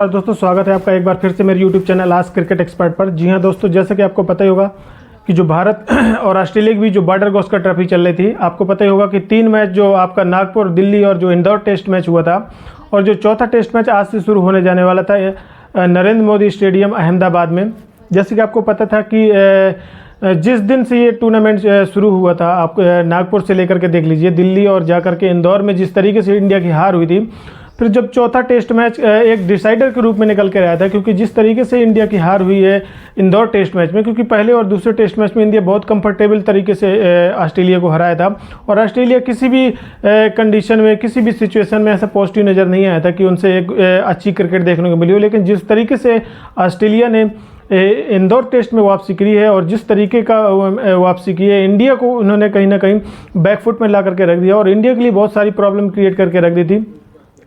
और दोस्तों स्वागत है आपका एक बार फिर से मेरे YouTube channel ask cricket expert पर। जी हाँ दोस्तों, जैसे कि आपको पता ही होगा कि जो भारत और ऑस्ट्रेलिया की भी जो बॉर्डर गावस्कर ट्रॉफी चल रही थी, आपको पता ही होगा कि 3 मैच जो आपका नागपुर, दिल्ली और जो इंदौर टेस्ट मैच हुआ था, और जो चौथा टेस्ट मैच आज से शुरू होने जाने वाला था नरेंद्र मोदी स्टेडियम अहमदाबाद में। जैसे कि आपको पता था कि जिस दिन से ये टूर्नामेंट शुरू हुआ था, आप नागपुर से लेकर के देख लीजिए, दिल्ली और जाकर के इंदौर में जिस तरीके से इंडिया की हार हुई थी, फिर जब चौथा टेस्ट मैच एक डिसाइडर के रूप में निकल के आया था, क्योंकि जिस तरीके से इंडिया की हार हुई है इंदौर टेस्ट मैच में, क्योंकि पहले और दूसरे टेस्ट मैच में इंडिया बहुत कंफर्टेबल तरीके से ऑस्ट्रेलिया को हराया था, और ऑस्ट्रेलिया किसी भी कंडीशन में, किसी भी सिचुएशन में ऐसा पॉजिटिव नज़र नहीं आया था कि उनसे एक अच्छी क्रिकेट देखने को मिली हो। लेकिन जिस तरीके से ऑस्ट्रेलिया ने इंदौर टेस्ट में वापसी की है और जिस तरीके का वापसी की है, इंडिया को उन्होंने कहीं ना कहीं बैकफुट में ला करके रख दिया और इंडिया के लिए बहुत सारी प्रॉब्लम क्रिएट करके रख दी थी।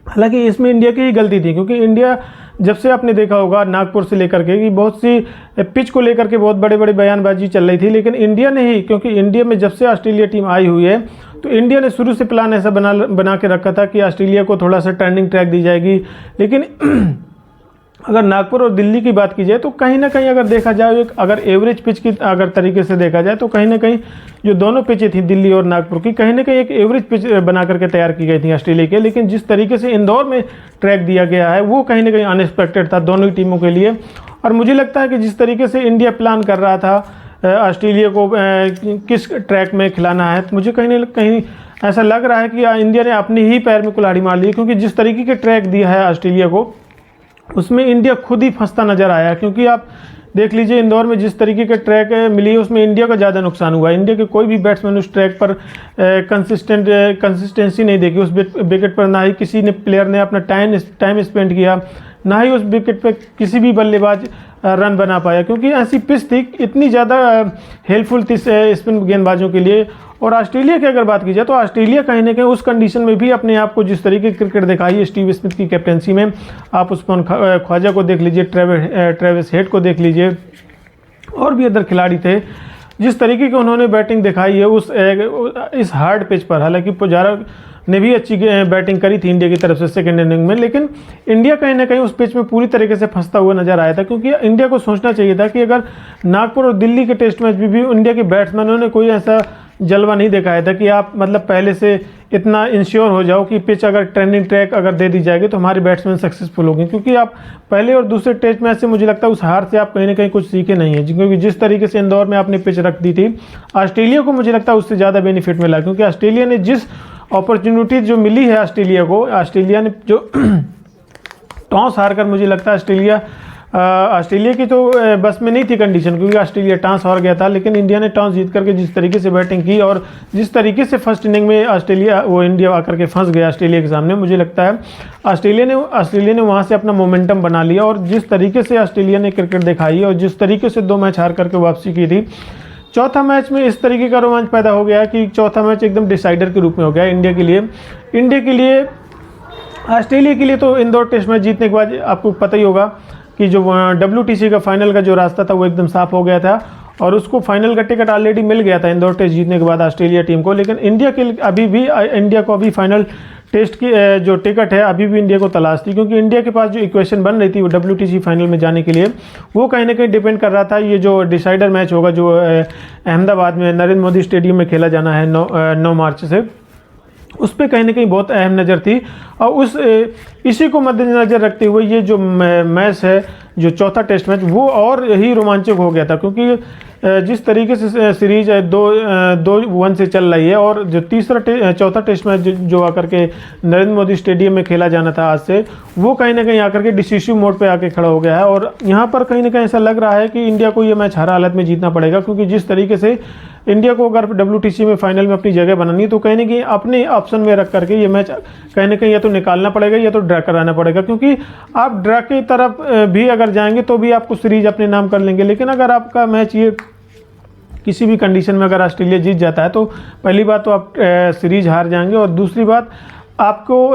हालांकि इसमें इंडिया की ही गलती थी, क्योंकि इंडिया जब से आपने देखा होगा नागपुर से लेकर के कि बहुत सी पिच को लेकर के बहुत बड़े बड़े बयानबाजी चल रही थी, लेकिन इंडिया ने ही, क्योंकि इंडिया में जब से ऑस्ट्रेलिया टीम आई हुई है, तो इंडिया ने शुरू से प्लान ऐसा बना के रखा था कि ऑस्ट्रेलिया को थोड़ा सा टर्निंग ट्रैक दी जाएगी। लेकिन अगर नागपुर और दिल्ली की बात की जाए तो कहीं ना कहीं अगर देखा जाए, अगर एवरेज पिच की अगर तरीके से देखा जाए, तो कहीं ना कहीं जो दोनों पिचें थी दिल्ली और नागपुर की, कहीं ना कहीं एक एवरेज पिच बना करके तैयार की गई थी ऑस्ट्रेलिया के। लेकिन जिस तरीके से इंदौर में ट्रैक दिया गया है, वो कहीं ना कहीं अनएक्सपेक्टेड था दोनों ही टीमों के लिए। और मुझे लगता है कि जिस तरीके से इंडिया प्लान कर रहा था ऑस्ट्रेलिया को किस ट्रैक में खिलाना है, तो मुझे कहीं ना कहीं ऐसा लग रहा है कि इंडिया ने अपने ही पैर में कुल्हाड़ी मार ली, क्योंकि जिस तरीके के ट्रैक दिया है ऑस्ट्रेलिया को, उसमें इंडिया खुद ही फंसता नजर आया। क्योंकि आप देख लीजिए इंदौर में जिस तरीके के ट्रैक मिली है, उसमें इंडिया का ज़्यादा नुकसान हुआ। इंडिया के कोई भी बैट्समैन उस ट्रैक पर कंसिस्टेंसी नहीं देखी उस विकेट पर, ना ही किसी ने प्लेयर ने अपना टाइम स्पेंड किया, ना ही उस विकेट पर किसी भी बल्लेबाज रन बना पाया, क्योंकि ऐसी पिच थी, इतनी ज़्यादा हेल्पफुल थी स्पिन गेंदबाजों के लिए। और ऑस्ट्रेलिया की अगर बात की जाए तो ऑस्ट्रेलिया कहीं ना कहीं उस कंडीशन में भी अपने आप को जिस तरीके की क्रिकेट दिखाई है स्टीव स्मिथ की कैप्टेंसी में, आप उस्मान ख्वाजा को देख लीजिए, ट्रेविस हेड को देख लीजिए, और भी अदर खिलाड़ी थे, जिस तरीके की उन्होंने बैटिंग दिखाई है इस हार्ड पिच पर। हालांकि पुजारा ने भी अच्छी बैटिंग करी थी इंडिया की तरफ से सेकेंड इनिंग में, लेकिन इंडिया कहीं ना कहीं उस पिच में पूरी तरीके से फंसता हुआ नजर आया था। क्योंकि इंडिया को सोचना चाहिए था कि अगर नागपुर और दिल्ली के टेस्ट मैच में भी इंडिया के बैट्समैनों ने कोई ऐसा जलवा नहीं दिखाया था कि आप मतलब पहले से इतना इंश्योर हो जाओ कि पिच अगर ट्रेंडिंग ट्रैक अगर दे दी जाएगी तो हमारे बैट्समैन सक्सेसफुल होंगे। क्योंकि आप पहले और दूसरे टेस्ट मैच से मुझे लगता है उस हार से आप कहीं ना कहीं कुछ सीखे नहीं है, क्योंकि जिस तरीके से इंदौर में आपने पिच रख दी थी, ऑस्ट्रेलिया को मुझे लगता है उससे ज़्यादा बेनिफिट मिला। क्योंकि ऑस्ट्रेलिया ने जिस अपॉर्चुनिटी जो मिली है ऑस्ट्रेलिया को, ऑस्ट्रेलिया ने जो टॉस हार कर, मुझे लगता है ऑस्ट्रेलिया की तो बस में नहीं थी कंडीशन, क्योंकि ऑस्ट्रेलिया टॉस हार गया था। लेकिन इंडिया ने टॉस जीत करके जिस तरीके से बैटिंग की और जिस तरीके से फर्स्ट इनिंग में इंडिया आकर के फंस गया ऑस्ट्रेलिया के सामने, मुझे लगता है ऑस्ट्रेलिया ने वहाँ से अपना मोमेंटम बना लिया। और जिस तरीके से ऑस्ट्रेलिया ने क्रिकेट दिखाई है और जिस तरीके से 2 मैच हार करके वापसी की थी, चौथा मैच में इस तरीके का रोमांच पैदा हो गया कि चौथा मैच एकदम डिसाइडर के रूप में हो गया इंडिया के लिए। ऑस्ट्रेलिया के लिए तो इंदौर टेस्ट मैच जीतने के बाद आपको पता ही होगा कि जो WTC का फाइनल का जो रास्ता था वो एकदम साफ हो गया था, और उसको फाइनल का टिकट ऑलरेडी मिल गया था इंदौर टेस्ट जीतने के बाद ऑस्ट्रेलिया टीम को। लेकिन इंडिया को अभी फाइनल टेस्ट की जो टिकट है अभी भी इंडिया को तलाश थी, क्योंकि इंडिया के पास जो इक्वेशन बन रही थी वो WTC फाइनल में जाने के लिए, वो कहीं ना कहीं डिपेंड कर रहा था। ये जो डिसाइडर मैच होगा जो अहमदाबाद में नरेंद्र मोदी स्टेडियम में खेला जाना है 9 मार्च से, उस पर कहीं ना कहीं बहुत अहम नज़र थी। और इसी को मद्देनज़र रखते हुए ये जो मैच है, जो चौथा टेस्ट मैच, वो और ही रोमांचक हो गया था। क्योंकि जिस तरीके से सीरीज 2-1 से चल रही है, और जो चौथा टेस्ट मैच जो आकर के नरेंद्र मोदी स्टेडियम में खेला जाना था आज से, वो कहीं ना कहीं आकर के डिसिसिव मोड पे आके खड़ा हो गया है। और यहाँ पर कहीं ना कहीं ऐसा लग रहा है कि इंडिया को ये मैच हर हालत में जीतना पड़ेगा, क्योंकि जिस तरीके से इंडिया को अगर WTC में फाइनल में अपनी जगह बनानी है, तो कहीं ना कहीं अपने ऑप्शन में रख करके ये मैच कहीं ना कहीं या तो निकालना पड़ेगा या तो ड्रा कराना पड़ेगा। क्योंकि आप ड्रा की तरफ भी अगर जाएंगे तो भी आपको सीरीज अपने नाम कर लेंगे, लेकिन अगर आपका मैच ये किसी भी कंडीशन में अगर ऑस्ट्रेलिया जीत जाता है, तो पहली बात तो आप सीरीज हार जाएंगे, और दूसरी बात आपको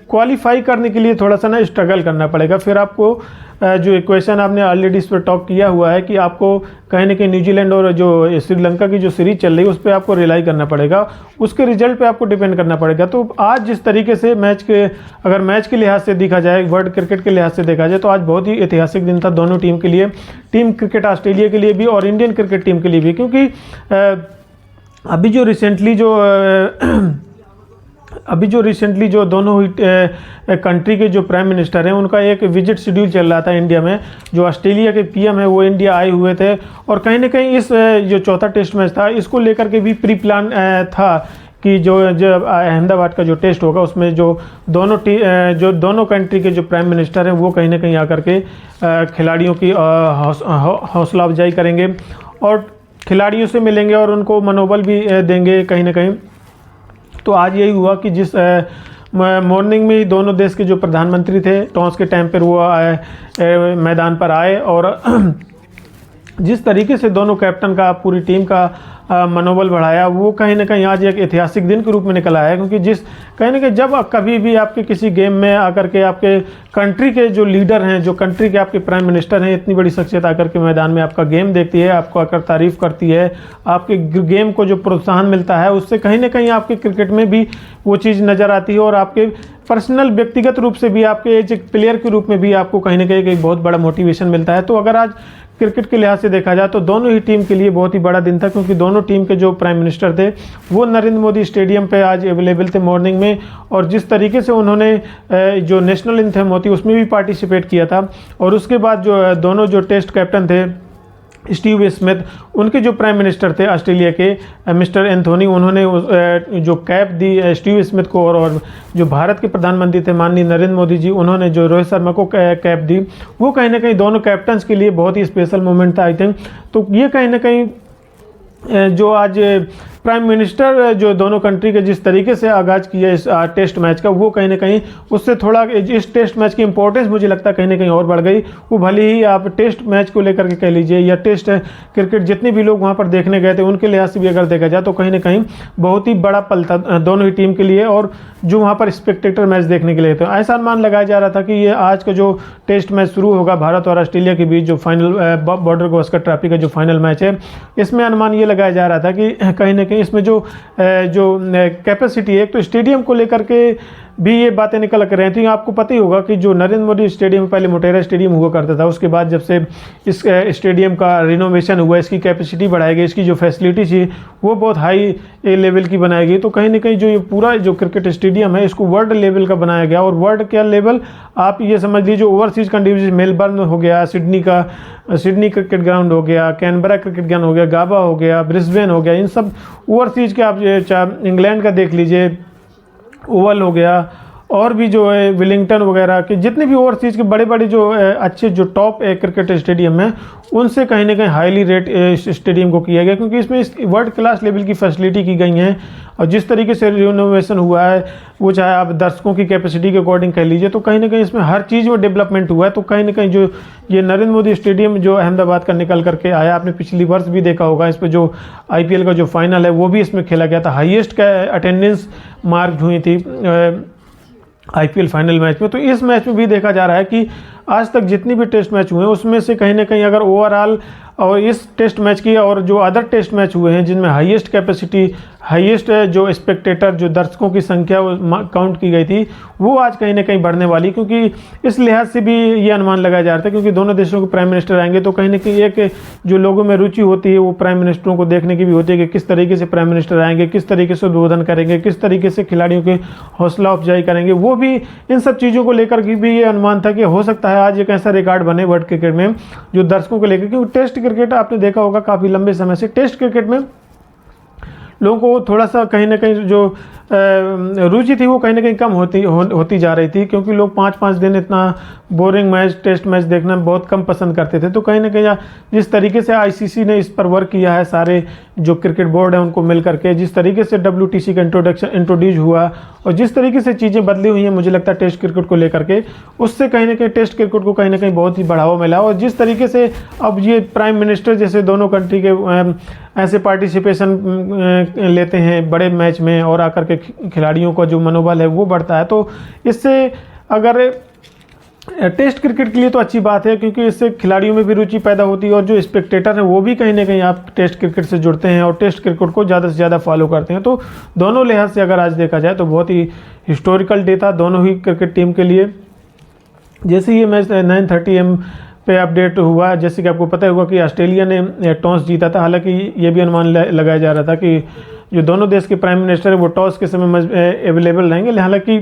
क्वालिफाई करने के लिए थोड़ा सा ना स्ट्रगल करना पड़ेगा। फिर आपको जो इक्वेशन आपने ऑलरेडी इस पर टॉक किया हुआ है कि आपको कहीं ना कहीं न्यूजीलैंड और जो श्रीलंका की जो सीरीज चल रही है उस पर आपको रिलाई करना पड़ेगा, उसके रिजल्ट पे आपको डिपेंड करना पड़ेगा। तो आज जिस तरीके से अगर मैच के लिहाज से देखा जाए, वर्ल्ड क्रिकेट के लिहाज से देखा जाए, तो आज बहुत ही ऐतिहासिक दिन था दोनों टीम के लिए, टीम क्रिकेट ऑस्ट्रेलिया के लिए भी और इंडियन क्रिकेट टीम के लिए भी। क्योंकि अभी जो रिसेंटली जो दोनों कंट्री के जो प्राइम मिनिस्टर हैं उनका एक विजिट शेड्यूल चल रहा था इंडिया में। जो ऑस्ट्रेलिया के पीएम है वो इंडिया आए हुए थे और कहीं ना कहीं इस जो चौथा टेस्ट मैच था इसको लेकर के भी प्री प्लान था कि जो अहमदाबाद का जो टेस्ट होगा उसमें जो दोनों कंट्री के जो प्राइम मिनिस्टर हैं वो कहीं ना कहीं आकर के खिलाड़ियों की हौसला अफजाई करेंगे और खिलाड़ियों से मिलेंगे और उनको मनोबल भी देंगे कहीं ना कहीं। तो आज यही हुआ कि जिस मॉर्निंग में ही दोनों देश के जो प्रधानमंत्री थे टॉस के टाइम पर वो मैदान पर आए और जिस तरीके से दोनों कैप्टन का पूरी टीम का मनोबल बढ़ाया वो कहीं ना कहीं आज एक ऐतिहासिक दिन के रूप में निकल आया है। क्योंकि कहीं ना कहीं जब कभी भी आपके किसी गेम में आकर के आपके कंट्री के जो लीडर हैं, जो कंट्री के आपके प्राइम मिनिस्टर हैं, इतनी बड़ी शख्सियत आकर के मैदान में आपका गेम देखती है, आपको आकर तारीफ़ करती है, आपके गेम को जो प्रोत्साहन मिलता है उससे कहीं ना कहीं आपके क्रिकेट में भी वो चीज़ नज़र आती है और आपके पर्सनल व्यक्तिगत रूप से भी आपके एक प्लेयर के रूप में भी आपको कहीं ना कहीं एक बहुत बड़ा मोटिवेशन मिलता है। तो अगर आज क्रिकेट के लिहाज से देखा जाए तो दोनों ही टीम के लिए बहुत ही बड़ा दिन था, क्योंकि दोनों टीम के जो प्राइम मिनिस्टर थे वो नरेंद्र मोदी स्टेडियम पे आज अवेलेबल थे मॉर्निंग में। और जिस तरीके से उन्होंने जो नेशनल एंथम होती है उसमें भी पार्टिसिपेट किया था और उसके बाद जो दोनों जो टेस्ट कैप्टन थे स्टीव स्मिथ, उनके जो प्राइम मिनिस्टर थे ऑस्ट्रेलिया के मिस्टर एंथोनी, उन्होंने जो कैप दी स्टीव स्मिथ को और जो भारत के प्रधानमंत्री थे माननीय नरेंद्र मोदी जी, उन्होंने जो रोहित शर्मा को कैप दी। वो कहीं ना कहीं दोनों कैप्टन्स के लिए बहुत ही स्पेशल मोमेंट था आई थिंक। तो ये कहीं ना कहीं जो आज प्राइम मिनिस्टर जो दोनों कंट्री के जिस तरीके से आगाज़ किया इस टेस्ट मैच का, वो कहीं ना कहीं उससे थोड़ा इस टेस्ट मैच की इंपॉर्टेंस मुझे लगता है कहीं ना कहीं और बढ़ गई। वो भले ही आप टेस्ट मैच को लेकर के कह लीजिए या टेस्ट क्रिकेट जितने भी लोग वहाँ पर देखने गए थे उनके लिहाज से भी अगर देखा जाए तो कहीं ना कहीं बहुत ही बड़ा पल था दोनों ही टीम के लिए और जो वहाँ पर स्पेक्टेटर मैच देखने के लिए थे। ऐसा अनुमान लगाया जा रहा था कि ये आज का जो टेस्ट मैच शुरू होगा भारत और ऑस्ट्रेलिया के बीच, जो फाइनल बॉर्डर गावस्कर ट्रॉफी का जो फाइनल मैच है, इसमें अनुमान ये लगाया जा रहा था कि कहीं ना कहीं इसमें जो कैपेसिटी है, तो स्टेडियम को लेकर के भी ये बातें निकल कर रही थी। आपको पता ही होगा कि जो नरेंद्र मोदी स्टेडियम पहले मोटेरा स्टेडियम हुआ करता था, उसके बाद जब से इस स्टेडियम का रिनोवेशन हुआ, इसकी कैपेसिटी बढ़ाई गई, इसकी जो फैसिलिटी थी वो बहुत हाई लेवल की बनाई गई। तो कहीं ना कहीं जो ये पूरा जो क्रिकेट स्टेडियम है इसको वर्ल्ड लेवल का बनाया गया। और वर्ल्ड क्या लेवल, आप ये समझ लीजिए ओवरसीज कंट्रीज, मेलबर्न हो गया, सिडनी क्रिकेट ग्राउंड हो गया, कैनबरा क्रिकेट ग्राउंड हो गया, गाबा हो गया, ब्रिस्बेन हो गया, इन सब ओवरसीज के आप इंग्लैंड का देख लीजिए, ओवल हो गया, और भी जो है विलिंगटन वगैरह के जितने भी ओवरसीज के बड़े बड़े जो अच्छे जो टॉप क्रिकेट स्टेडियम हैं उनसे कहीं ना कहीं हाईली रेट स्टेडियम को किया गया, क्योंकि इसमें वर्ल्ड क्लास लेवल की फैसिलिटी की गई हैं। और जिस तरीके से रिनोवेशन हुआ है वो चाहे आप दर्शकों की कैपेसिटी के अकॉर्डिंग कह लीजिए, तो कहीं ना कहीं इसमें हर चीज़ में डेवलपमेंट हुआ है। तो कहीं ना कहीं जो ये नरेंद्र मोदी स्टेडियम जो अहमदाबाद का निकल करके आया, आपने पिछली वर्ष भी देखा होगा, इस पर जो IPL का जो फाइनल है वो भी इसमें खेला गया था, हाईएस्ट का अटेंडेंस मार्क हुई थी IPL फाइनल मैच में। तो इस मैच में भी देखा जा रहा है कि आज तक जितनी भी टेस्ट मैच हुए हैं उसमें से कहीं ना कहीं अगर ओवरऑल और इस टेस्ट मैच की और जो अदर टेस्ट मैच हुए हैं जिनमें हाईएस्ट कैपेसिटी, हाईएस्ट जो स्पेक्टेटर, जो दर्शकों की संख्या काउंट की गई थी, वो आज कहीं ना कहीं बढ़ने वाली, क्योंकि इस लिहाज से भी ये अनुमान लगाया जा रहा था क्योंकि दोनों देशों के प्राइम मिनिस्टर आएंगे तो कहीं ना कहीं एक जो लोगों में रुचि होती है वो प्राइम मिनिस्टरों को देखने की भी होती है कि किस तरीके से प्राइम मिनिस्टर आएंगे, किस तरीके से उद्बोधन करेंगे, किस तरीके से खिलाड़ियों की हौसला अफजाई करेंगे। वो भी इन सब चीज़ों को लेकर के भी ये अनुमान था कि हो सकता है आज एक ऐसा रिकॉर्ड बने वर्ल्ड क्रिकेट में जो दर्शकों को लेकर, क्योंकि टेस्ट क्रिकेट आपने देखा होगा काफ़ी लंबे समय से टेस्ट क्रिकेट में लोगों को थोड़ा सा कहीं ना कहीं जो रुचि थी वो कहीं ना कहीं कम होती जा रही थी, क्योंकि लोग 5-5 दिन इतना बोरिंग मैच, टेस्ट मैच देखना बहुत कम पसंद करते थे। तो कहीं ना कहीं जिस तरीके से ICC ने इस पर वर्क किया है, सारे जो क्रिकेट बोर्ड है उनको मिल करके, जिस तरीके से WTC का इंट्रोड्यूस हुआ और जिस तरीके से चीज़ें बदली हुई हैं, मुझे लगता है टेस्ट क्रिकेट को लेकर के, उससे कहीं ना कहीं टेस्ट क्रिकेट को कहीं ना कहीं बहुत ही बढ़ावा मिला। और जिस तरीके से अब ये प्राइम मिनिस्टर जैसे दोनों कंट्री के ऐसे पार्टिसिपेशन लेते हैं बड़े मैच में और आकर के खिलाड़ियों का जो मनोबल है वो बढ़ता है। तो इससे अगर टेस्ट क्रिकेट के लिए तो अच्छी बात है, क्योंकि इससे खिलाड़ियों में भी रुचि पैदा होती है और जो स्पेक्टेटर हैं वो भी कहीं ना कहीं आप टेस्ट क्रिकेट से जुड़ते हैं और टेस्ट क्रिकेट को ज़्यादा से ज़्यादा फॉलो करते हैं। तो दोनों लिहाज से अगर आज देखा जाए तो बहुत ही हिस्टोरिकल डे था दोनों ही क्रिकेट टीम के लिए। जैसे ही ये मैच 9:30 AM पे अपडेट हुआ, जैसे कि आपको पता होगा कि ऑस्ट्रेलिया ने टॉस जीता था। हालांकि ये भी अनुमान लगाया जा रहा था कि जो दोनों देश के प्राइम मिनिस्टर है वो टॉस के समय अवेलेबल रहेंगे। हालांकि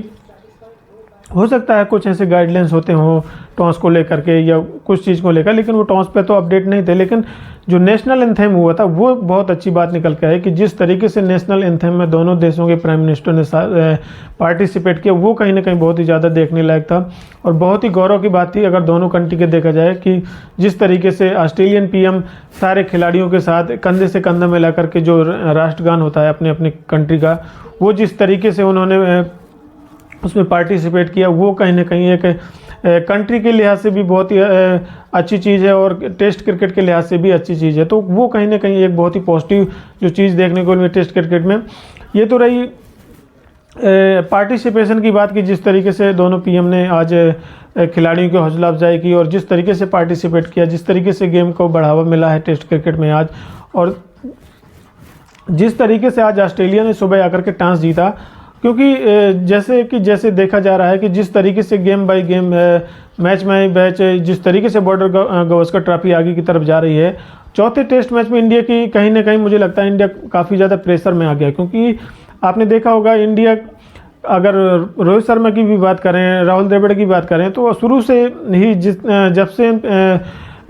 हो सकता है कुछ ऐसे गाइडलाइंस होते हों टॉस को लेकर के या कुछ चीज़ को लेकर, लेकिन वो टॉस पे तो अपडेट नहीं थे। लेकिन जो नेशनल एंथम हुआ था वो बहुत अच्छी बात निकल के आई कि जिस तरीके से नेशनल एंथम में दोनों देशों के प्राइम मिनिस्टर ने पार्टिसिपेट किया वो कहीं ना कहीं बहुत ही ज़्यादा देखने लायक था और बहुत ही गौरव की बात थी अगर दोनों कंट्री के देखा जाए कि जिस तरीके से ऑस्ट्रेलियन PM सारे खिलाड़ियों के साथ कंधे से कंधा मिला करके जो राष्ट्रगान होता है अपने अपने कंट्री का, वो जिस तरीके से उन्होंने उसमें पार्टिसिपेट किया वो कहीं ना कहीं एक कंट्री के लिहाज से भी बहुत ही अच्छी चीज़ है और टेस्ट क्रिकेट के लिहाज से भी अच्छी चीज़ है। तो वो कहीं ना कहीं एक बहुत ही पॉजिटिव जो चीज़ देखने को मिली टेस्ट क्रिकेट में। ये तो रही पार्टिसिपेशन की बात की, जिस तरीके से दोनों PM ने आज खिलाड़ियों की हौसला अफजाई की और जिस तरीके से पार्टिसिपेट किया, जिस तरीके से गेम को बढ़ावा मिला है टेस्ट क्रिकेट में आज, और जिस तरीके से आज ऑस्ट्रेलिया ने सुबह आकर के टॉस जीता। क्योंकि जैसे देखा जा रहा है कि जिस तरीके से game by game match by match जिस तरीके से बॉर्डर गावस्कर ट्रॉफी आगे की तरफ जा रही है, चौथे टेस्ट मैच में इंडिया की कहीं ना कहीं मुझे लगता है इंडिया काफ़ी ज़्यादा प्रेशर में आ गया। क्योंकि आपने देखा होगा इंडिया, अगर रोहित शर्मा की भी बात करें, राहुल द्रविड़ की बात करें, तो शुरू से ही जब से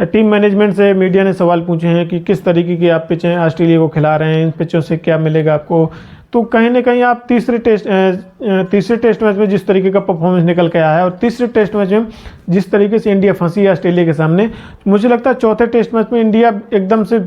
टीम मैनेजमेंट से मीडिया ने सवाल पूछे हैं कि किस तरीके की आप पिचें ऑस्ट्रेलिया को खिला रहे हैं, इन पिचों से क्या मिलेगा आपको, तो कहीं ना कहीं आप तीसरे टेस्ट मैच में जिस तरीके का परफॉर्मेंस निकल के आया है और तीसरे टेस्ट मैच में जिस तरीके से इंडिया फंसी है ऑस्ट्रेलिया के सामने, मुझे लगता है चौथे टेस्ट मैच में इंडिया एकदम से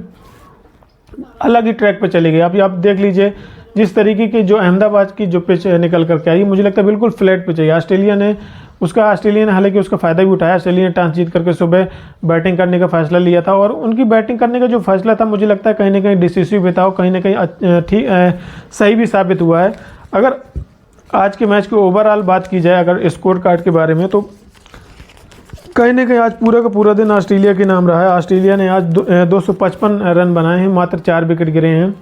अलग ही ट्रैक पे चली गई। आप देख लीजिए जिस तरीके की जो अहमदाबाद की जो पिच निकल करके आई, मुझे लगता है बिल्कुल फ्लैट पिच है। ऑस्ट्रेलिया ने हालांकि उसका फ़ायदा भी उठाया। ऑस्ट्रेलिया ने टॉस जीत करके सुबह बैटिंग करने का फैसला लिया था और उनकी बैटिंग करने का जो फैसला था मुझे लगता है कहीं ना कहीं डिसिसिव भी था और कहीं ना कहीं ठीक सही भी साबित हुआ है। अगर आज के मैच की ओवरऑल बात की जाए अगर स्कोर कार्ड के बारे में, तो कहीं ना कहीं आज पूरा का पूरा दिन ऑस्ट्रेलिया के नाम रहा है। ऑस्ट्रेलिया ने आज 255 रन बनाए हैं, मात्र 4 विकेट गिरे हैं,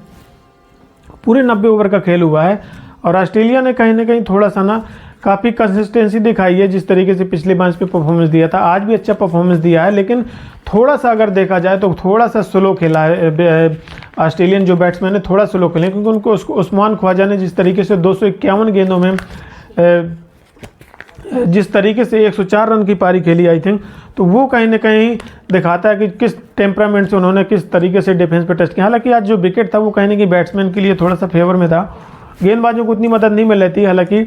पूरे 90 ओवर का खेल हुआ है और ऑस्ट्रेलिया ने कहीं ना कहीं थोड़ा सा ना काफ़ी कंसिस्टेंसी दिखाई है। जिस तरीके से पिछले मैच पे परफॉर्मेंस दिया था आज भी अच्छा परफॉर्मेंस दिया है, लेकिन थोड़ा सा अगर देखा जाए तो थोड़ा सा स्लो खेला है। ऑस्ट्रेलियन जो बैट्समैन है थोड़ा स्लो खेले, क्योंकि उनको उस्मान ख्वाजा ने जिस तरीके से 251 गेंदों में जिस तरीके से 104 रन की पारी खेली आई थिंक, तो वो कहीं ना कहीं दिखाता है कि किस टेम्परामेंट से उन्होंने किस तरीके से डिफेंस पे टच किया। हालांकि आज जो विकेट था वो कहीं ना कहीं बैट्समैन के लिए थोड़ा सा फेवर में था, गेंदबाजों को उतनी मदद नहीं मिल रही थी हालांकि,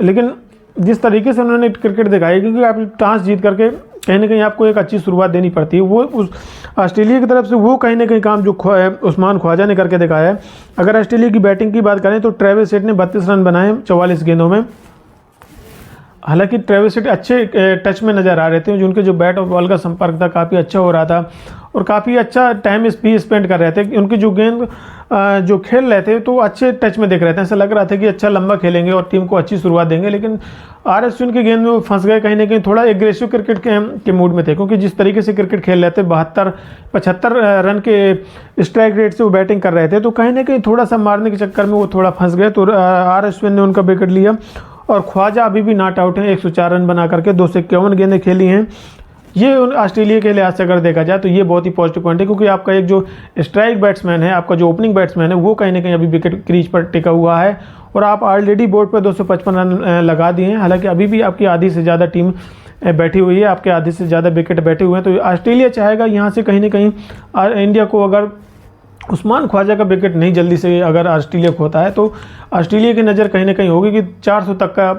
लेकिन जिस तरीके से उन्होंने क्रिकेट दिखाई, क्योंकि आप टॉस जीत करके कहीं ना कहीं आपको एक अच्छी शुरुआत देनी पड़ती है, वो उस ऑस्ट्रेलिया की तरफ से वो कहीं ना कहीं काम जो उस्मान ख्वाजा ने करके दिखाया है। अगर ऑस्ट्रेलिया की बैटिंग की बात करें तो ट्रेविस हेड ने 32 रन बनाए 44 गेंदों में। हालांकि ट्रेविस हेड अच्छे टच में नज़र आ रहे थे, जो उनके जो बैट और बॉल का संपर्क था काफ़ी अच्छा हो रहा था और काफ़ी अच्छा टाइम भी स्पेंड कर रहे थे। उनके जो गेंद जो खेल रहे थे तो अच्छे टच में दिख रहे थे, ऐसा लग रहा था कि अच्छा लंबा खेलेंगे और टीम को अच्छी शुरुआत देंगे, लेकिन RS अश्विन के गेंद में वो फंस गए। कहीं ना कहीं थोड़ा एग्रेसिव क्रिकेट के मूड में थे, क्योंकि जिस तरीके से क्रिकेट खेल रहे थे 75 रन के स्ट्राइक रेट से वो बैटिंग कर रहे थे, तो कहीं ना कहीं थोड़ा सा मारने के चक्कर में वो थोड़ा फंस गए। तो RS अश्विन ने उनका विकेट लिया और ख्वाजा अभी भी नॉट आउट हैं, 104 रन बना करके 251 गेंदें खेली हैं। ये ऑस्ट्रेलिया के लिहाज से अगर देखा जाए तो ये बहुत ही पॉजिटिव पॉइंट है, क्योंकि आपका एक जो स्ट्राइक बैट्समैन है, आपका जो ओपनिंग बैट्समैन है, वो कहीं ना कहीं अभी विकेट क्रीज पर टिका हुआ है और आप ऑलरेडी बोर्ड पर 255 रन लगा दिए हैं। हालांकि अभी भी आपकी आधी से ज़्यादा टीम बैठी हुई है, आपके आधे से ज़्यादा विकेट बैठे हुए हैं। तो ऑस्ट्रेलिया चाहेगा यहाँ से कहीं ना कहीं इंडिया को, अगर उस्मान ख्वाजा का विकेट नहीं जल्दी से अगर ऑस्ट्रेलिया को होता है तो ऑस्ट्रेलिया की नज़र कहीं ना कहीं होगी कि 400 तक का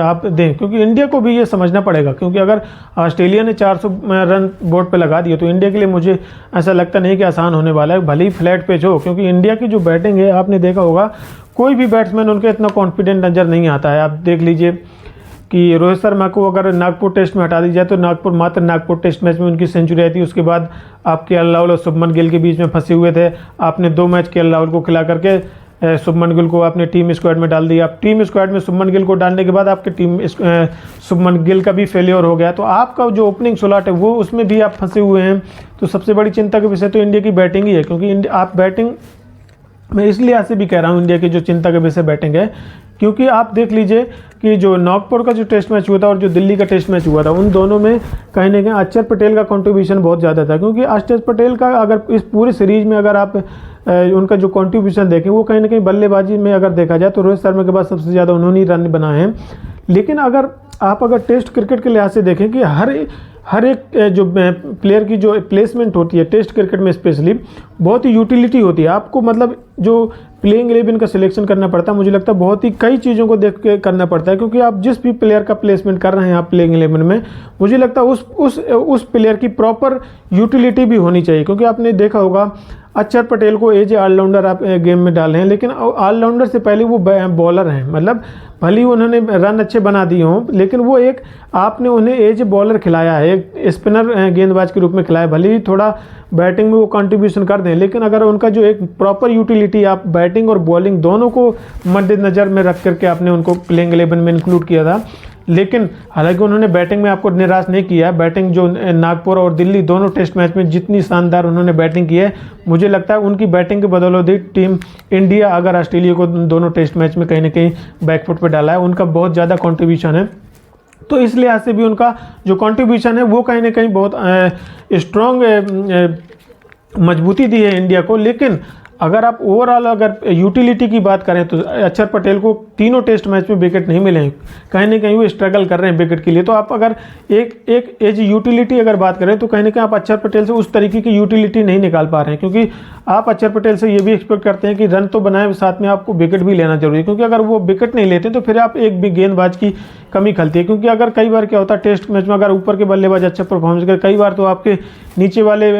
आप दें, क्योंकि इंडिया को भी ये समझना पड़ेगा, क्योंकि अगर ऑस्ट्रेलिया ने 400 रन बोर्ड पे लगा दिए तो इंडिया के लिए मुझे ऐसा लगता नहीं कि आसान होने वाला है, भले ही फ्लैट पिच हो। क्योंकि इंडिया की जो बैटिंग है आपने देखा होगा, कोई भी बैट्समैन उनके इतना कॉन्फिडेंट नज़र नहीं आता है। आप देख लीजिए कि रोहित शर्मा को अगर नागपुर टेस्ट में हटा दी जाए तो नागपुर टेस्ट मैच में उनकी सेंचुरी आई थी। उसके बाद आप KL राहुल और शुभमन गिल के बीच में फंसे हुए थे, आपने 2 मैच KL राहुल को खिला करके शुभमन गिल को आपने टीम स्क्वाड में डाल दिया। आप टीम स्क्वाड में शुभमन गिल को डालने के बाद आपके शुभमन गिल का भी फेलियर हो गया, तो आपका जो ओपनिंग स्लॉट है वो उसमें भी आप फंसे हुए हैं। तो सबसे बड़ी चिंता का विषय तो इंडिया की बैटिंग ही है, क्योंकि आप बैटिंग, मैं इस लिहाज से भी कह रहा हूँ इंडिया की जो चिंता का विषय बैटिंग है, क्योंकि आप देख लीजिए कि जो नागपुर का जो टेस्ट मैच हुआ था और जो दिल्ली का टेस्ट मैच हुआ था, उन दोनों में कहीं ना कहीं अक्षर पटेल का कंट्रीब्यूशन बहुत ज़्यादा था। क्योंकि अक्षर पटेल का अगर इस पूरे सीरीज में अगर आप उनका जो कंट्रीब्यूशन देखें, वो कहीं ना कहीं बल्लेबाजी में अगर देखा जाए तो रोहित शर्मा के बाद सबसे ज़्यादा उन्होंने ही रन बनाए हैं। लेकिन अगर आप टेस्ट क्रिकेट के लिहाज से देखें कि हर एक जो प्लेयर की जो प्लेसमेंट होती है टेस्ट क्रिकेट में स्पेशली, बहुत ही यूटिलिटी होती है। आपको मतलब जो प्लेइंग 11 का सिलेक्शन करना पड़ता है, मुझे लगता है बहुत ही कई चीज़ों को देख के करना पड़ता है, क्योंकि आप जिस भी प्लेयर का प्लेसमेंट कर रहे हैं आप प्लेइंग 11 में, मुझे लगता है उस प्लेयर की प्रॉपर यूटिलिटी भी होनी चाहिए। क्योंकि आपने देखा होगा अक्षर पटेल को एज ए ऑलराउंडर आप गेम में डाले हैं, लेकिन ऑलराउंडर से पहले वो बॉलर हैं। मतलब भले ही उन्होंने रन अच्छे बना दिए हों, लेकिन वो एक आपने उन्हें एज ए बॉलर खिलाया है, एक स्पिनर गेंदबाज के रूप में खिलाया। भले ही थोड़ा बैटिंग में वो कंट्रीब्यूशन कर दें, लेकिन अगर उनका जो एक प्रॉपर यूटिलिटी, आप बैटिंग और बॉलिंग दोनों को मद्देनज़र में रख करके आपने उनको प्लेइंग 11 में इंक्लूड किया था। लेकिन हालांकि उन्होंने बैटिंग में आपको निराश नहीं किया। बैटिंग जो नागपुर और दिल्ली दोनों टेस्ट मैच में जितनी शानदार उन्होंने बैटिंग की है, मुझे लगता है उनकी बैटिंग के बदौलत ही टीम इंडिया अगर ऑस्ट्रेलिया को दोनों टेस्ट मैच में कहीं ना कहीं बैकफुट पर डाला है, उनका बहुत ज़्यादा कॉन्ट्रीब्यूशन है। तो इस लिहाज से भी उनका जो कॉन्ट्रीब्यूशन है वो कहीं ना कहीं बहुत स्ट्रॉन्ग मजबूती दी है इंडिया को। लेकिन अगर आप ओवरऑल अगर यूटिलिटी की बात करें तो अक्षर पटेल को तीनों टेस्ट मैच में विकेट नहीं मिले हैं, कहीं ना कहीं वो स्ट्रगल कर रहे हैं विकेट के लिए। तो आप अगर एक एज यूटिलिटी अगर बात करें तो कहीं ना कहीं आप अक्षर पटेल से उस तरीके की यूटिलिटी नहीं निकाल पा रहे हैं, क्योंकि आप अक्षर पटेल से ये भी एक्सपेक्ट करते हैं कि रन तो बनाए, साथ में आपको विकेट भी लेना जरूरी है। क्योंकि अगर वो विकेट नहीं लेते तो फिर आप एक भी गेंदबाज की कमी खलती है। क्योंकि अगर कई बार क्या होता है टेस्ट मैच में, अगर ऊपर के बल्लेबाज अच्छा परफॉर्मेंस करे, कई बार तो आपके नीचे वाले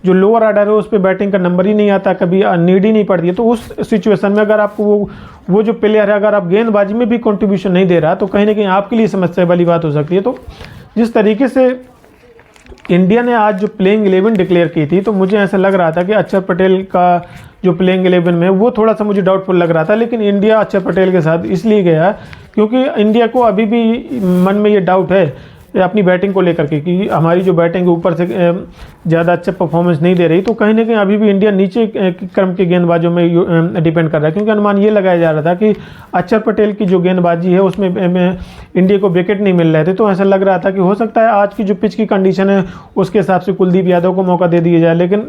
जो लोअर ऑर्डर है उस पर बैटिंग का नंबर ही नहीं आता, कभी नीड ही नहीं पड़ती है। तो उस सिचुएशन में अगर आपको वो जो प्लेयर है अगर आप गेंदबाजी में भी कंट्रीब्यूशन नहीं दे रहा, तो कहीं ना कहीं आपके लिए समस्या वाली बात हो सकती है। तो जिस तरीके से इंडिया ने आज जो प्लेइंग 11 डिक्लेयर की थी, तो मुझे ऐसा लग रहा था कि अक्षर पटेल का जो प्लेइंग 11 में वो थोड़ा सा मुझे डाउटफुल लग रहा था। लेकिन इंडिया अक्षर पटेल के साथ इसलिए गया क्योंकि इंडिया को अभी भी मन में ये डाउट है अपनी बैटिंग को लेकर के कि हमारी जो बैटिंग ऊपर से ज़्यादा अच्छा परफॉर्मेंस नहीं दे रही। तो कहीं ना कहीं अभी भी इंडिया नीचे क्रम के गेंदबाजों में डिपेंड कर रहा है, क्योंकि अनुमान ये लगाया जा रहा था कि अक्षर पटेल की जो गेंदबाजी है उसमें इंडिया को विकेट नहीं मिल रहे थे। तो ऐसा लग रहा था कि हो सकता है आज की जो पिच की कंडीशन है उसके हिसाब से कुलदीप यादव को मौका दे दिया जाए। लेकिन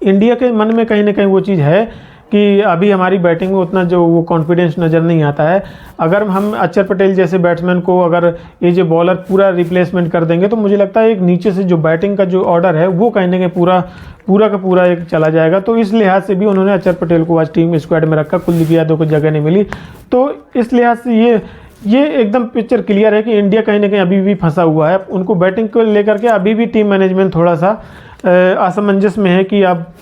इंडिया के मन में कहीं ना कहीं वो चीज़ है कि अभी हमारी बैटिंग में उतना जो वो कॉन्फिडेंस नज़र नहीं आता है। अगर हम अक्षर पटेल जैसे बैट्समैन को अगर ये जो बॉलर पूरा रिप्लेसमेंट कर देंगे, तो मुझे लगता है एक नीचे से जो बैटिंग का जो ऑर्डर है वो कहीं ना कहीं पूरा का पूरा एक चला जाएगा। तो इस लिहाज से भी उन्होंने अक्षर पटेल को आज टीम स्क्वाड में रखा, कुलदीप यादव को जगह नहीं मिली। तो इस लिहाज से ये एकदम पिक्चर क्लियर है कि इंडिया कहीं ना कहीं अभी भी फंसा हुआ है। उनको बैटिंग को लेकर के अभी भी टीम मैनेजमेंट थोड़ा सा असमंजस में है कि आप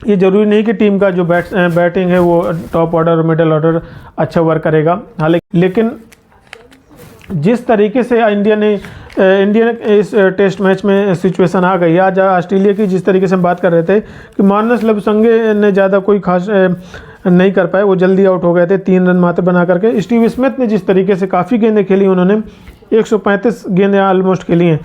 ये ज़रूरी नहीं कि टीम का जो बैटिंग है वो टॉप ऑर्डर और मिडिल ऑर्डर अच्छा वर्क करेगा। हालांकि लेकिन जिस तरीके से इंडिया ने इस टेस्ट मैच में सिचुएशन आ गई आज ऑस्ट्रेलिया की, जिस तरीके से हम बात कर रहे थे कि मार्नस लबसंगे ने ज़्यादा कोई खास नहीं कर पाए, वो जल्दी आउट हो गए थे 3 रन मात्र बना करके। स्टीव स्मिथ ने जिस तरीके से काफ़ी गेंदें खेली, उन्होंने 135 गेंदें ऑलमोस्ट खेली हैं।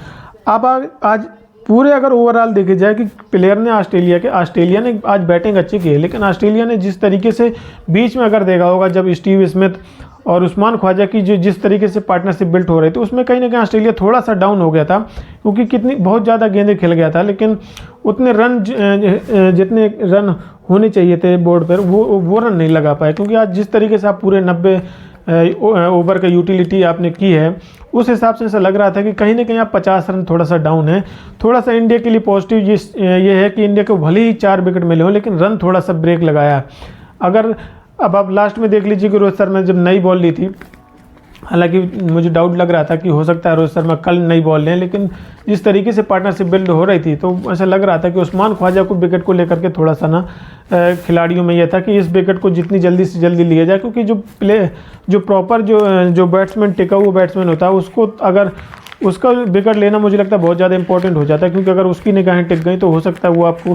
अब आज पूरे अगर ओवरऑल देखे जाए कि प्लेयर ने ऑस्ट्रेलिया ने आज बैटिंग अच्छी की है, लेकिन ऑस्ट्रेलिया ने जिस तरीके से बीच में अगर देखा होगा जब स्टीव स्मिथ और उस्मान ख्वाजा की जो जिस तरीके से पार्टनरशिप बिल्ट हो रही थी, उसमें कहीं ना कहीं ऑस्ट्रेलिया थोड़ा सा डाउन हो गया था, क्योंकि बहुत ज़्यादा गेंदें खेल गया था। लेकिन उतने रन जितने रन होने चाहिए थे बोर्ड पर वो रन नहीं लगा पाए, क्योंकि आज जिस तरीके से आप पूरे 90 ओवर का यूटिलिटी आपने की है, उस हिसाब से ऐसा लग रहा था कि कहीं ना कहीं आप 50 रन थोड़ा सा डाउन है। थोड़ा सा इंडिया के लिए पॉजिटिव ये है कि इंडिया को भले ही 4 विकेट मिले हों, लेकिन रन थोड़ा सा ब्रेक लगाया। अगर अब आप लास्ट में देख लीजिए कि रोहित शर्मा जब नई बॉल ली थी, हालांकि मुझे डाउट लग रहा था कि हो सकता है रोहित शर्मा कल नई बॉल लें, लेकिन जिस तरीके से पार्टनरशिप बिल्ड हो रही थी तो ऐसा लग रहा था कि उस्मान ख्वाजा को विकेट को लेकर के थोड़ा सा ना खिलाड़ियों में यह था कि इस विकेट को जितनी जल्दी से जल्दी लिया जाए, क्योंकि जो प्रॉपर जो बैट्समैन टिका हुआ बैट्समैन होता है उसको अगर उसका विकेट लेना मुझे लगता है बहुत ज़्यादा इंपॉर्टेंट हो जाता है, क्योंकि अगर उसकी निगाहें टिक गई तो हो सकता है वो आपको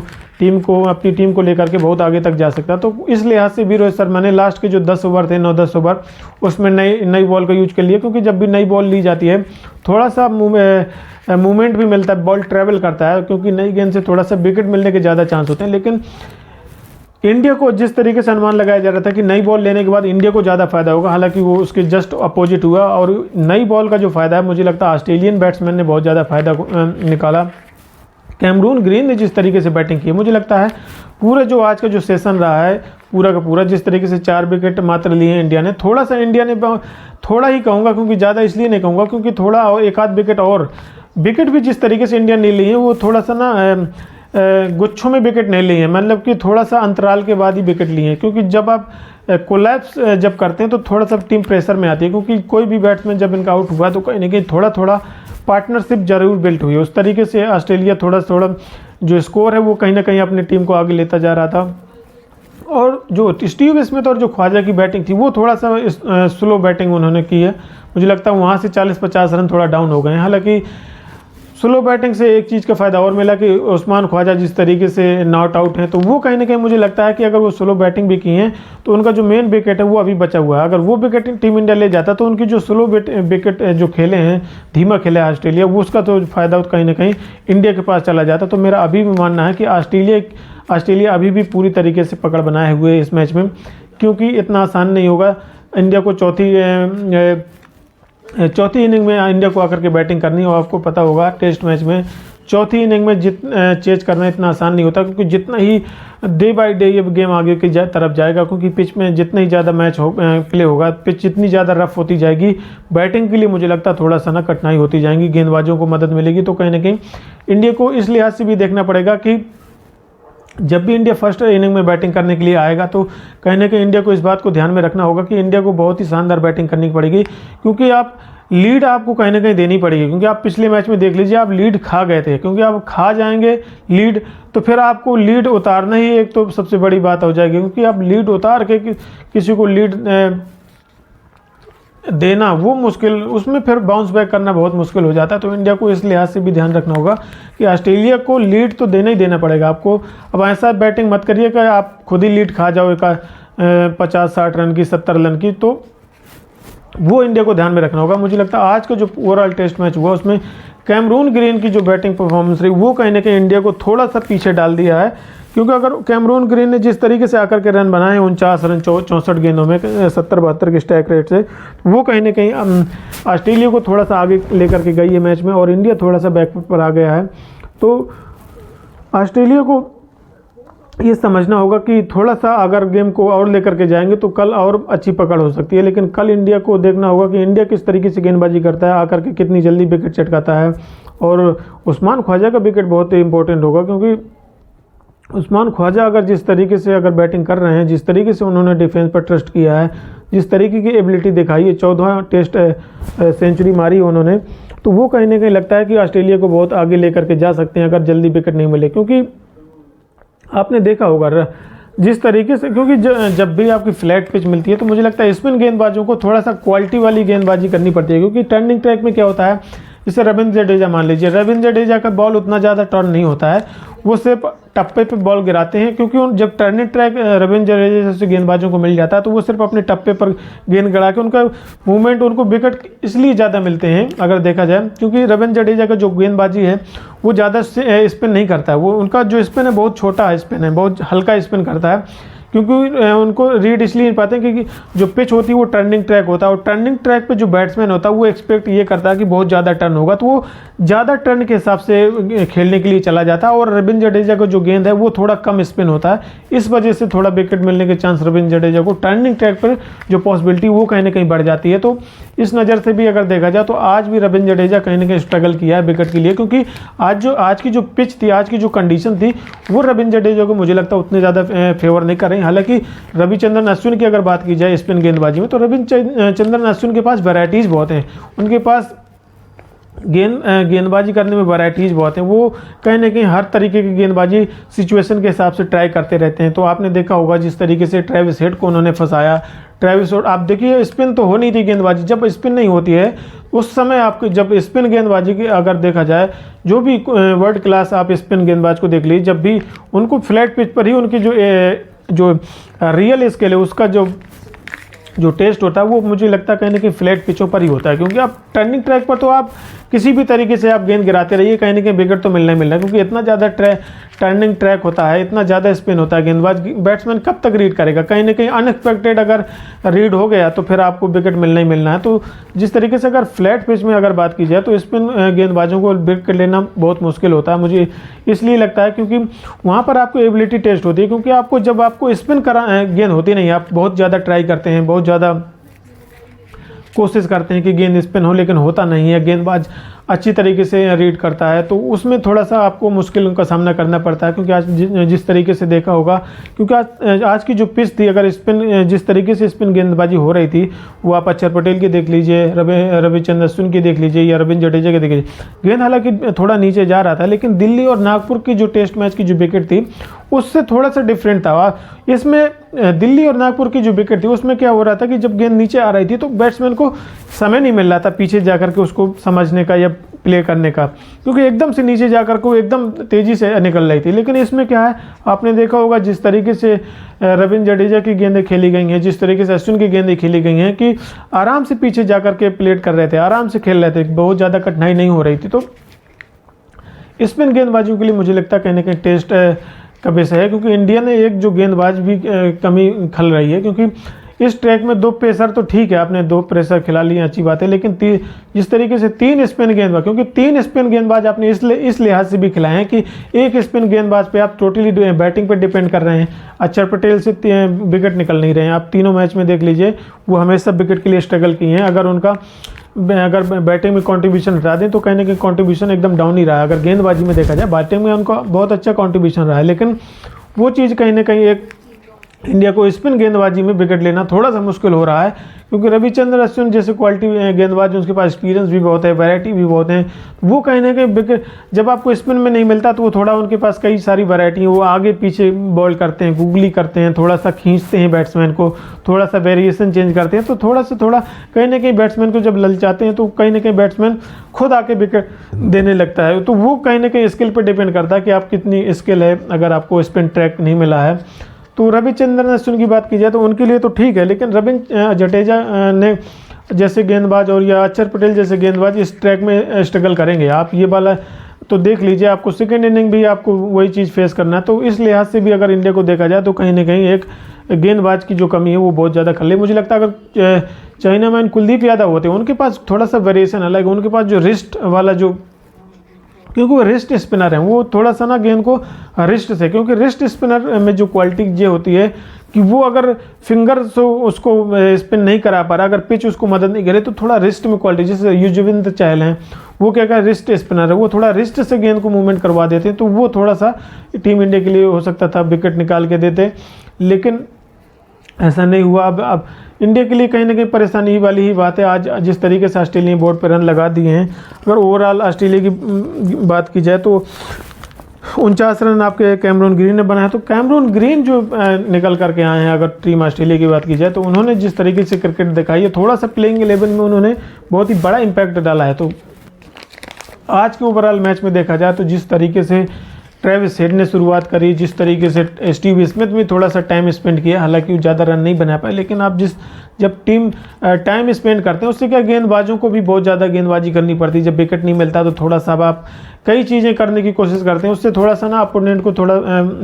अपनी टीम को लेकर के बहुत आगे तक जा सकता है। तो इस लिहाज से भी रोहित शर्मा ने लास्ट के जो 10 ओवर थे, 9-10 ओवर, उसमें नई बॉल का यूज कर लिया, क्योंकि जब भी नई बॉल ली जाती है थोड़ा सा मूवमेंट भी मिलता है, बॉल ट्रैवल करता है, क्योंकि नई गेंद से थोड़ा सा विकेट मिलने के ज़्यादा चांस होते हैं। लेकिन इंडिया को जिस तरीके से अनुमान लगाया जा रहा था कि नई बॉल लेने के बाद इंडिया को ज़्यादा फायदा होगा, हालांकि वो उसके जस्ट अपोजिट हुआ। और नई बॉल का जो फ़ायदा है, मुझे लगता है ऑस्ट्रेलियन बैट्समैन ने बहुत ज़्यादा फायदा निकाला। कैमरून ग्रीन ने जिस तरीके से बैटिंग की, मुझे लगता है पूरा जो आज का जो सेशन रहा है पूरा का पूरा, जिस तरीके से 4 विकेट मात्र लिए हैं इंडिया ने, थोड़ा ही कहूँगा, क्योंकि ज़्यादा इसलिए नहीं कहूँगा क्योंकि थोड़ा और एक आध विकेट भी जिस तरीके से इंडिया ने ली है वो थोड़ा सा ना गुच्छों में विकेट नहीं लिए हैं, मतलब कि थोड़ा सा अंतराल के बाद ही विकेट लिए हैं। क्योंकि जब आप कोलैप्स जब करते हैं तो थोड़ा सा टीम प्रेशर में आती है, क्योंकि कोई भी बैट्समैन जब इनका आउट हुआ तो कहीं ना कहीं थोड़ा पार्टनरशिप जरूर बिल्ट हुई है। उस तरीके से ऑस्ट्रेलिया थोड़ा जो स्कोर है वो कहीं ना कहीं अपनी टीम को आगे लेता जा रहा था। और जो स्टीव स्मिथ और जो ख्वाजा की बैटिंग थी वो थोड़ा सा स्लो बैटिंग उन्होंने की है, मुझे लगता है वहाँ से 40-50 रन थोड़ा डाउन हो गए हैं। हालांकि स्लो बैटिंग से एक चीज़ का फ़ायदा और मिला कि उस्मान ख्वाजा जिस तरीके से नॉट आउट हैं, तो वो कहीं ना कहीं मुझे लगता है कि अगर वो स्लो बैटिंग भी की हैं तो उनका जो मेन विकेट है वो अभी बचा हुआ है। अगर वो विकेट टीम इंडिया ले जाता तो उनकी जो स्लो विकेट जो खेले हैं, धीमा खेला है ऑस्ट्रेलिया, वो उसका तो फ़ायदा कहीं ना कहीं इंडिया के पास चला जाता। तो मेरा अभी भी मानना है कि ऑस्ट्रेलिया अभी भी पूरी तरीके से पकड़ बनाए हुए है इस मैच में, क्योंकि इतना आसान नहीं होगा इंडिया को चौथी इनिंग में इंडिया को आकर के बैटिंग करनी। और आपको पता होगा टेस्ट मैच में चौथी इनिंग में चेज करना इतना आसान नहीं होता, क्योंकि जितना ही डे बाय डे ये गेम आगे की तरफ जाएगा, क्योंकि पिच में जितना ही ज़्यादा मैच प्ले होगा, पिच जितनी ज़्यादा रफ होती जाएगी, बैटिंग के लिए मुझे लगता है थोड़ा सा ना कठिनाई होती जाएंगी, गेंदबाजों को मदद मिलेगी। तो कहीं ना कहीं इंडिया को इस लिहाज से भी देखना पड़ेगा कि जब भी इंडिया फर्स्ट इनिंग में बैटिंग करने के लिए आएगा तो कहीं ना कहीं इंडिया को इस बात को ध्यान में रखना होगा कि इंडिया को बहुत ही शानदार बैटिंग करनी पड़ेगी, क्योंकि लीड आपको कहीं ना कहीं देनी पड़ेगी। क्योंकि आप पिछले मैच में देख लीजिए, आप लीड खा गए थे, क्योंकि आप खा जाएंगे लीड तो फिर आपको लीड उतारना ही एक तो सबसे बड़ी बात हो जाएगी, क्योंकि आप लीड उतार के किसी को लीड देना वो मुश्किल, उसमें फिर बाउंस बैक करना बहुत मुश्किल हो जाता है। तो इंडिया को इस लिहाज से भी ध्यान रखना होगा कि ऑस्ट्रेलिया को लीड तो देना ही देना पड़ेगा आपको। अब ऐसा बैटिंग मत करिए कि आप खुद ही लीड खा जाओ 50-60 रन की, 70 रन की, तो वो इंडिया को ध्यान में रखना होगा। मुझे लगता है आज का जो ओवरऑल टेस्ट मैच हुआ उसमें कैमरून ग्रीन की जो बैटिंग परफॉर्मेंस रही वो कहीं ना कहीं इंडिया को थोड़ा सा पीछे डाल दिया है, क्योंकि अगर कैमरून ग्रीन ने जिस तरीके से आकर के रन बनाए 49 रन 64 गेंदों में 70-72 के स्ट्राइक रेट से, वो कहीं ना कहीं ऑस्ट्रेलिया को थोड़ा सा आगे लेकर के गई है मैच में, और इंडिया थोड़ा सा बैकफुट पर आ गया है। तो ऑस्ट्रेलिया को ये समझना होगा कि थोड़ा सा अगर गेम को और लेकर के जाएंगे तो कल और अच्छी पकड़ हो सकती है। लेकिन कल इंडिया को देखना होगा कि इंडिया किस तरीके से गेंदबाजी करता है, आकर के कितनी जल्दी विकेट चटकाता है। और उस्मान ख्वाजा का विकेट बहुत ही इंपॉर्टेंट होगा, क्योंकि उस्मान ख्वाजा अगर जिस तरीके से अगर बैटिंग कर रहे हैं, जिस तरीके से उन्होंने डिफेंस पर ट्रस्ट किया है, जिस तरीके की एबिलिटी दिखाई है, 14 टेस्ट सेंचुरी मारी उन्होंने, तो वो कहीं ना कहीं लगता है कि ऑस्ट्रेलिया को बहुत आगे लेकर के जा सकते हैं अगर जल्दी विकेट नहीं मिले। क्योंकि आपने देखा होगा जिस तरीके से, क्योंकि जब भी आपकी फ्लैट पिच मिलती है तो मुझे लगता है स्पिन गेंदबाजों को थोड़ा सा क्वालिटी वाली गेंदबाजी करनी पड़ती है, क्योंकि टर्निंग ट्रैक में क्या होता है, जैसे रविंद्र जडेजा मान लीजिए, रविंद्र जडेजा का बॉल उतना ज़्यादा टर्न नहीं होता है, वो सिर्फ टप्पे पे बॉल गिराते हैं, क्योंकि जब टर्निंग ट्रैक रविंद्र जडेजा जैसे गेंदबाजों को मिल जाता है तो वो सिर्फ अपने टप्पे पर गेंद गिरा के उनका मूवमेंट, उनको विकेट इसलिए ज़्यादा मिलते हैं अगर देखा जाए, क्योंकि रविंद्र जडेजा का जो गेंदबाजी है वो ज़्यादा स्पिन नहीं करता है, वो उनका जो स्पिन है बहुत छोटा स्पिन है, बहुत हल्का स्पिन करता है, क्योंकि उनको रीड इसलिए नहीं पाते हैं क्योंकि जो पिच होती है वो टर्निंग ट्रैक होता है, और टर्निंग ट्रैक पे जो बैट्समैन होता है वो एक्सपेक्ट ये करता है कि बहुत ज़्यादा टर्न होगा, तो वो ज़्यादा टर्न के हिसाब से खेलने के लिए चला जाता है। और रविंद्र जडेजा का जो गेंद है वो थोड़ा कम स्पिन होता है, इस वजह से थोड़ा विकेट मिलने के चांस रविंद्र जडेजा को टर्निंग ट्रैक पर जो पॉसिबिलिटी वो कहीं ना कहीं बढ़ जाती है। तो इस नज़र से भी अगर देखा जाए तो आज भी रविंद्र जडेजा कहीं ना कहीं स्ट्रगल किया है विकेट के लिए, क्योंकि आज की जो पिच थी, आज की जो कंडीशन थी, वो रविंद्र जडेजा को मुझे लगता है उतने ज़्यादा फेवर नहीं कर रही। हालांकि रविचंद्रन अश्विन की अगर बात की जाए स्पिन गेंदबाजी में, तो रविचंद्रन अश्विन के पास वैरायटीज़ बहुत हैं, उनके पास गेंदबाजी करने में वैरायटीज़ बहुत हैं, वो कहीं ना कहीं हर तरीके की गेंदबाजी सिचुएशन के हिसाब से ट्राई करते रहते हैं। तो आपने देखा होगा जिस तरीके से ट्रेविस हेड को उन्होंने फंसाया, ट्रेविस हेड, आप देखिए स्पिन तो हो नहीं थी गेंदबाजी, जब स्पिन नहीं होती है उस समय आपको जब स्पिन गेंदबाजी की अगर देखा जाए, जो भी वर्ल्ड क्लास आप स्पिन गेंदबाज को देख लीजिए, जब भी उनको फ्लैट पिच पर ही उनकी जो रियल स्किल है उसका जो टेस्ट होता है वो मुझे लगता है कहीं ना कहीं फ्लैट पिचों पर ही होता है। क्योंकि आप टर्निंग ट्रैक पर तो आप किसी भी तरीके से आप गेंद गिराते रहिए, कहीं ना कहीं विकेट तो मिलना ही मिलना है, क्योंकि इतना ज़्यादा टर्निंग ट्रैक होता है, इतना ज़्यादा स्पिन होता है, गेंदबाज बैट्समैन कब तक रीड करेगा। कहीं ना कहीं अनएक्सपेक्टेड अगर रीड हो गया तो फिर आपको विकेट मिलना ही मिलना है। तो जिस तरीके से अगर फ्लैट पिच में अगर बात की जाए तो स्पिन गेंदबाजों को विकेट लेना बहुत मुश्किल होता है, मुझे इसलिए लगता है क्योंकि वहाँ पर आपको एबिलिटी टेस्ट होती है। क्योंकि आपको जब आपको स्पिन गेंद होती नहीं, आप बहुत ज़्यादा ट्राई करते हैं, बहुत ज़्यादा कोशिश करते हैं कि गेंद स्पिन हो, लेकिन होता नहीं है, गेंदबाज अच्छी तरीके से रीड करता है, तो उसमें थोड़ा सा आपको मुश्किलों का सामना करना पड़ता है। क्योंकि आज जिस तरीके से देखा होगा, क्योंकि आज की जो पिच थी, अगर स्पिन जिस तरीके से स्पिन गेंदबाजी हो रही थी, वो आप अक्षर पटेल की देख लीजिए, रविचंद्रन अश्विन की देख लीजिए या रविंद्र जडेजा की देख लीजिए, गेंद हालांकि थोड़ा नीचे जा रहा था, लेकिन दिल्ली और नागपुर की जो टेस्ट मैच की जो विकेट थी उससे थोड़ा सा डिफरेंट था। इसमें दिल्ली और नागपुर की जो विकेट थी उसमें क्या हो रहा था कि जब गेंद नीचे आ रही थी तो बैट्समैन को समय नहीं मिल रहा था पीछे जाकर के उसको समझने का या प्ले करने का, क्योंकि एकदम से नीचे जाकर को एकदम तेज़ी से निकल रही थी। लेकिन इसमें क्या है, आपने देखा होगा जिस तरीके से रविंद्र जडेजा की गेंदें खेली गई हैं, जिस तरीके से अश्विन की गेंदें खेली गई हैं, कि आराम से पीछे जाकर के प्लेट कर रहे थे, आराम से खेल रहे थे, बहुत ज़्यादा कठिनाई नहीं हो रही थी। तो स्पिन गेंदबाजियों के लिए मुझे लगता है कहीं ना कहीं टेस्ट का विषय है, क्योंकि इंडिया ने एक जो गेंदबाज भी कमी खल रही है। क्योंकि इस ट्रैक में 2 पेसर तो ठीक है, आपने 2 पेसर खिला लिए, अच्छी बात है, लेकिन जिस तरीके से 3 स्पिन गेंदबाज, क्योंकि 3 स्पिन गेंदबाज आपने इस लिहाज से भी खिलाए हैं कि एक स्पिन गेंदबाज पे आप टोटली बैटिंग पे डिपेंड कर रहे हैं। अक्षर पटेल से विकेट निकल नहीं रहे हैं, आप तीनों मैच में देख लीजिए, वो हमेशा विकेट के लिए स्ट्रगल किए हैं। अगर बैटिंग में कंट्रीब्यूशन हटा दें तो कहीं ना कहीं कंट्रीब्यूशन एकदम डाउन ही रहा है। अगर गेंदबाजी में देखा जाए, बैटिंग में उनका बहुत अच्छा कंट्रीब्यूशन रहा है, लेकिन वो चीज़ कहीं ना कहीं एक इंडिया को स्पिन गेंदबाजी में विकेट लेना थोड़ा सा मुश्किल हो रहा है। क्योंकि रविचंद्रन अश्विन जैसे क्वालिटी गेंदबाज, उनके पास एक्सपीरियंस भी बहुत है, वैरायटी भी बहुत है, वो कहीं ना कहीं विकेट जब आपको स्पिन में नहीं मिलता तो वो थोड़ा, उनके पास कई सारी वैरायटी है, वो आगे पीछे बॉल करते हैं, गूगली करते हैं, थोड़ा सा खींचते हैं बैट्समैन को, थोड़ा सा वेरिएशन चेंज करते हैं, तो थोड़ा कहीं ना कहीं बैट्समैन को जब ललचाते हैं तो कहीं ना कहीं बैट्समैन खुद आके विकेट देने लगता है। तो वो कहीं ना कहीं स्किल पर डिपेंड करता है कि आप कितनी स्किल है। अगर आपको स्पिन ट्रैक नहीं मिला है तो रविचंद्रन अश्विन की बात की जाए तो उनके लिए तो ठीक है, लेकिन रविंद्र जडेजा ने जैसे गेंदबाज और या अक्षर पटेल जैसे गेंदबाज इस ट्रैक में स्ट्रगल करेंगे। आप ये वाला तो देख लीजिए, आपको सेकेंड इनिंग भी आपको वही चीज़ फेस करना है। तो इस लिहाज से भी अगर इंडिया को देखा जाए तो कहीं ना कहीं एक गेंदबाज की जो कमी है वो बहुत ज़्यादा खल है। मुझे लगता है अगर चाइना मैन कुलदीप यादव होते, उनके पास थोड़ा सा वेरिएशन अलग है, उनके पास जो रिस्ट वाला जो, क्योंकि वो रिस्ट स्पिनर हैं, वो थोड़ा सा ना गेंद को रिस्ट से, क्योंकि रिस्ट स्पिनर में जो क्वालिटी ये होती है कि वो अगर फिंगर से उसको स्पिन नहीं करा पा रहा, अगर पिच उसको मदद नहीं करे तो थोड़ा रिस्ट में क्वालिटी, जैसे युजवेंद्र चहल हैं, वो क्या रिस्ट स्पिनर है, वो थोड़ा रिस्ट से गेंद को मूवमेंट करवा देते हैं, तो वो थोड़ा सा टीम इंडिया के लिए हो सकता था विकेट निकाल के देते, लेकिन ऐसा नहीं हुआ। अब इंडिया के लिए कहीं ना कहीं परेशानी वाली ही बात है। आज जिस तरीके से ऑस्ट्रेलिया बोर्ड पर रन लगा दिए हैं, अगर ओवरऑल ऑस्ट्रेलिया की बात की जाए तो 49 रन आपके कैमरून ग्रीन ने बनाया। तो कैमरून ग्रीन जो निकल करके आए हैं, अगर टीम ऑस्ट्रेलिया की बात की जाए तो उन्होंने जिस तरीके से क्रिकेट दिखाई है, थोड़ा सा प्लेइंग 11 में उन्होंने बहुत ही बड़ा इम्पैक्ट डाला है। तो आज के ओवरऑल मैच में देखा जाए तो जिस तरीके से ट्रेविस हेड ने शुरुआत करी, जिस तरीके से स्टीव स्मिथ भी थोड़ा सा टाइम स्पेंड किया, हालांकि वो ज़्यादा रन नहीं बना पाए, लेकिन आप जब टीम टाइम स्पेंड करते हैं उससे क्या, गेंदबाजों को भी बहुत ज़्यादा गेंदबाजी करनी पड़ती है। जब विकेट नहीं मिलता तो थोड़ा सा आप कई चीज़ें करने की कोशिश करते हैं, उससे थोड़ा सा ना अपोनेंट को थोड़ा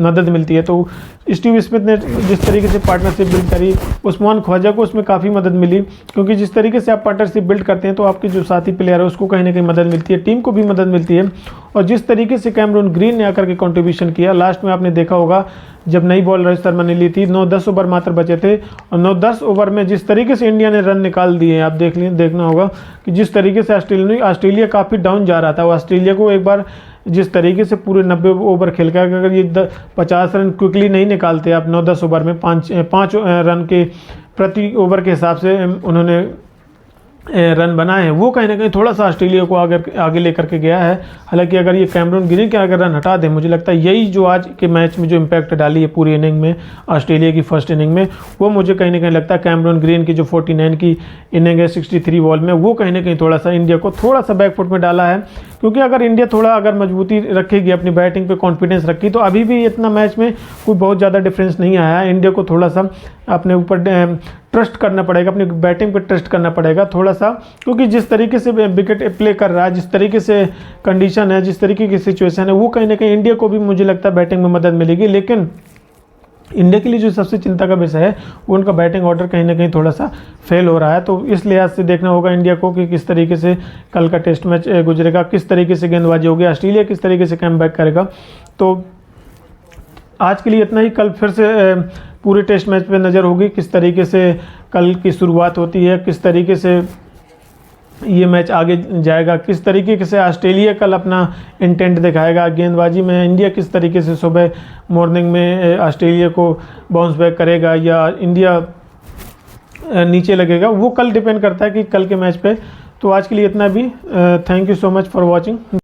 मदद मिलती है। तो स्टीव स्मिथ ने जिस तरीके से पार्टनरशिप बिल्ड करी, उस्मान ख्वाजा को उसमें काफ़ी मदद मिली, क्योंकि जिस तरीके से आप पार्टनरशिप बिल्ड करते हैं तो आपके जो साथी प्लेयर है उसको कहीं ना कहीं मदद मिलती है, टीम को भी मदद मिलती है। और जिस तरीके से कैमरून ग्रीन ने आकर के कॉन्ट्रीब्यूशन किया, लास्ट में आपने देखा होगा जब नई बॉल रोहित शर्मा ने ली थी, 9-10 ओवर मात्र बचे थे, और 9-10 ओवर में जिस तरीके से इंडिया ने रन निकाल दिए, आप देखना होगा कि जिस तरीके से ऑस्ट्रेलिया काफ़ी डाउन जा रहा था, ऑस्ट्रेलिया को एक बार जिस तरीके से पूरे 90 ओवर खेल कर, अगर ये 50 रन क्विकली नहीं निकालते आप 9-10 ओवर में, 5 रन के प्रति ओवर के हिसाब से उन्होंने रन बनाए हैं वो कहीं ना कहीं थोड़ा सा ऑस्ट्रेलिया को आगे लेकर के गया है। हालांकि अगर ये कैमरून ग्रीन के अगर रन हटा दें, मुझे लगता है यही जो आज के मैच में जो इम्पैक्ट डाली है पूरी इनिंग में ऑस्ट्रेलिया की फर्स्ट इनिंग में, वो मुझे कहीं ना कहीं लगता है कैमरून ग्रीन की जो 49 की इनिंग है 63 बॉल में, वो कहीं ना कहीं थोड़ा सा इंडिया को थोड़ा सा बैकफुट में डाला है। क्योंकि अगर इंडिया थोड़ा अगर मजबूती रखेगी, अपनी बैटिंग पे कॉन्फिडेंस रखी, तो अभी भी इतना मैच में कोई बहुत ज़्यादा डिफरेंस नहीं आया है। इंडिया को थोड़ा सा अपने ऊपर ट्रस्ट करना पड़ेगा, अपनी बैटिंग पे ट्रस्ट करना पड़ेगा थोड़ा सा, क्योंकि जिस तरीके से विकेट प्ले कर रहा है, जिस तरीके से कंडीशन है, जिस तरीके की सिचुएशन है, वो कहीं ना कहीं इंडिया को भी मुझे लगता है बैटिंग में मदद मिलेगी। लेकिन इंडिया के लिए जो सबसे चिंता का विषय है वो उनका बैटिंग ऑर्डर कहीं ना कहीं थोड़ा सा फेल हो रहा है। तो इस लिहाज से देखना होगा इंडिया को कि किस तरीके से कल का टेस्ट मैच गुजरेगा, किस तरीके से गेंदबाजी होगी, ऑस्ट्रेलिया किस तरीके से कम बैक करेगा। तो आज के लिए इतना ही। कल फिर से पूरे टेस्ट मैच पे नज़र होगी, किस तरीके से कल की शुरुआत होती है, किस तरीके से ये मैच आगे जाएगा, किस तरीके से ऑस्ट्रेलिया कल अपना इंटेंट दिखाएगा गेंदबाजी में, इंडिया किस तरीके से सुबह मॉर्निंग में ऑस्ट्रेलिया को बाउंस बैक करेगा या इंडिया नीचे लगेगा, वो कल डिपेंड करता है कि कल के मैच पे। तो आज के लिए इतना भी। Thank you so much for watching.